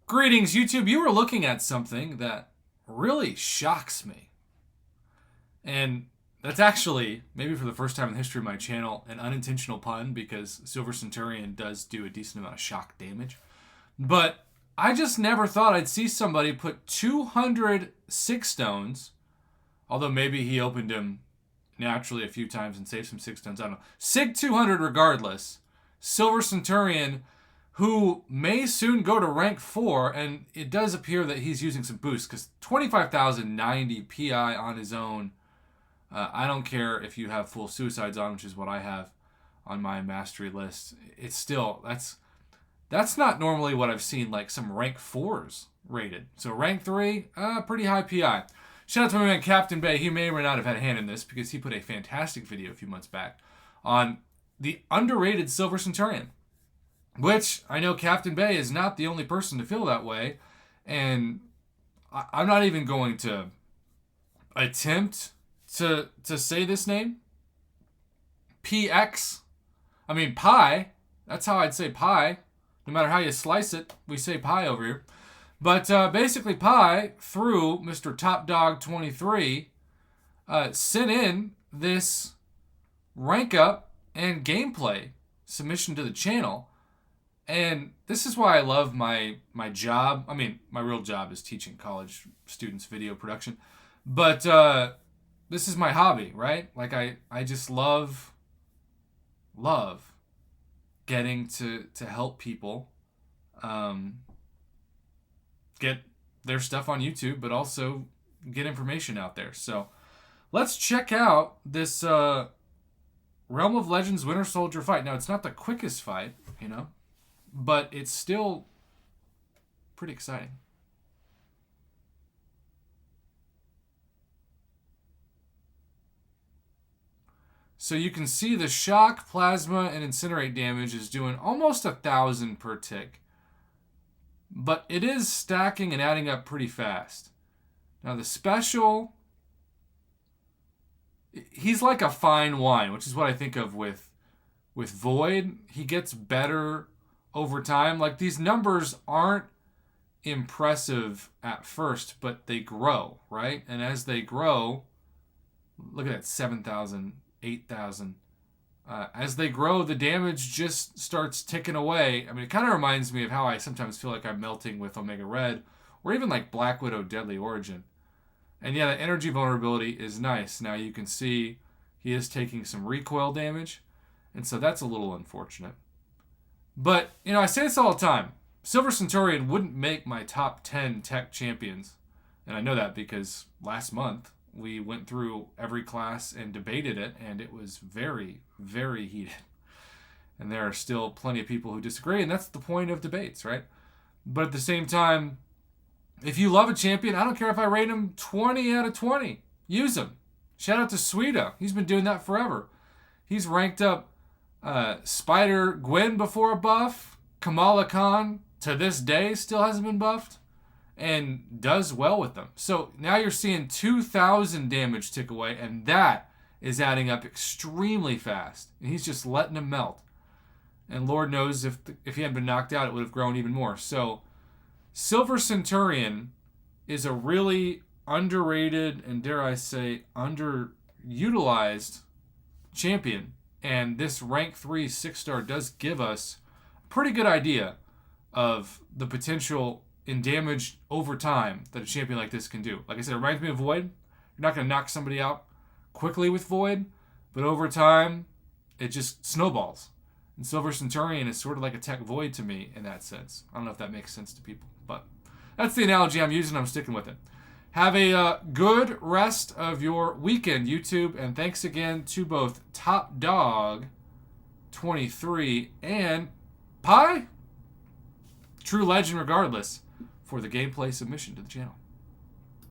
Greetings, YouTube. You were looking at something that really shocks me. And that's actually, maybe for the first time in the history of my channel, an unintentional pun because Silver Centurion does do a decent amount of shock damage. But I just never thought I'd see somebody put 200 six stones, although maybe he opened him naturally a few times and saved some six stones. I don't know. Sig 200 regardless. Silver Centurion, who may soon go to rank 4, and it does appear that he's using some boosts, because 25,090 PI on his own, I don't care if you have full suicides on, which is what I have on my mastery list. It's still, that's not normally what I've seen, like some rank 4s rated. So rank 3, pretty high PI. Shout out to my man Captain Bay. He may or may not have had a hand in this, because he put a fantastic video a few months back on the underrated Silver Centurion. Which, I know Captain Bay is not the only person to feel that way. And I'm not even going to attempt to say this name. PX. I mean, Pi. That's how I'd say Pi. No matter how you slice it, we say Pi over here. But basically, Pi, through Mr. Top Dog 23, sent in this rank up and gameplay submission to the channel. And this is why I love my job. I mean, my real job is teaching college students video production. But this is my hobby, right? Like, I just love getting to help people get their stuff on YouTube, but also get information out there. So let's check out this Realm of Legends Winter Soldier fight. Now, it's not the quickest fight, you know, but it's still pretty exciting. So you can see the shock, plasma, and incinerate damage is doing almost 1,000 per tick. But it is stacking and adding up pretty fast. Now the special, he's like a fine wine, which is what I think of with Void. He gets better over time. Like, these numbers aren't impressive at first, but they grow, right? And as they grow, look at that, 7,000, 8,000. As they grow, the damage just starts ticking away. I mean, it kind of reminds me of how I sometimes feel like I'm melting with Omega Red, or even like Black Widow Deadly Origin. And yeah, the energy vulnerability is nice. Now you can see he is taking some recoil damage, and so that's a little unfortunate. But, you know, I say this all the time. Silver Centurion wouldn't make my top 10 tech champions. And I know that because last month we went through every class and debated it, and it was very, very heated. And there are still plenty of people who disagree, and that's the point of debates, right? But at the same time, if you love a champion, I don't care if I rate him 20 out of 20. Use him. Shout out to Suida. He's been doing that forever. He's ranked up Spider-Gwen before a buff. Kamala Khan, to this day, still hasn't been buffed. And does well with them. So now you're seeing 2,000 damage tick away, and that is adding up extremely fast. And he's just letting them melt. And Lord knows if he hadn't been knocked out, it would have grown even more. So Silver Centurion is a really underrated and, dare I say, underutilized champion. And this rank 3 6-star does give us a pretty good idea of the potential in damage over time that a champion like this can do. Like I said, it reminds me of Void. You're not going to knock somebody out quickly with Void, but over time, it just snowballs. And Silver Centurion is sort of like a tech Void to me in that sense. I don't know if that makes sense to people, but that's the analogy I'm using. I'm sticking with it. Have a good rest of your weekend, YouTube, and thanks again to both Top Dog 23 and Pi, true legend regardless, for the gameplay submission to the channel.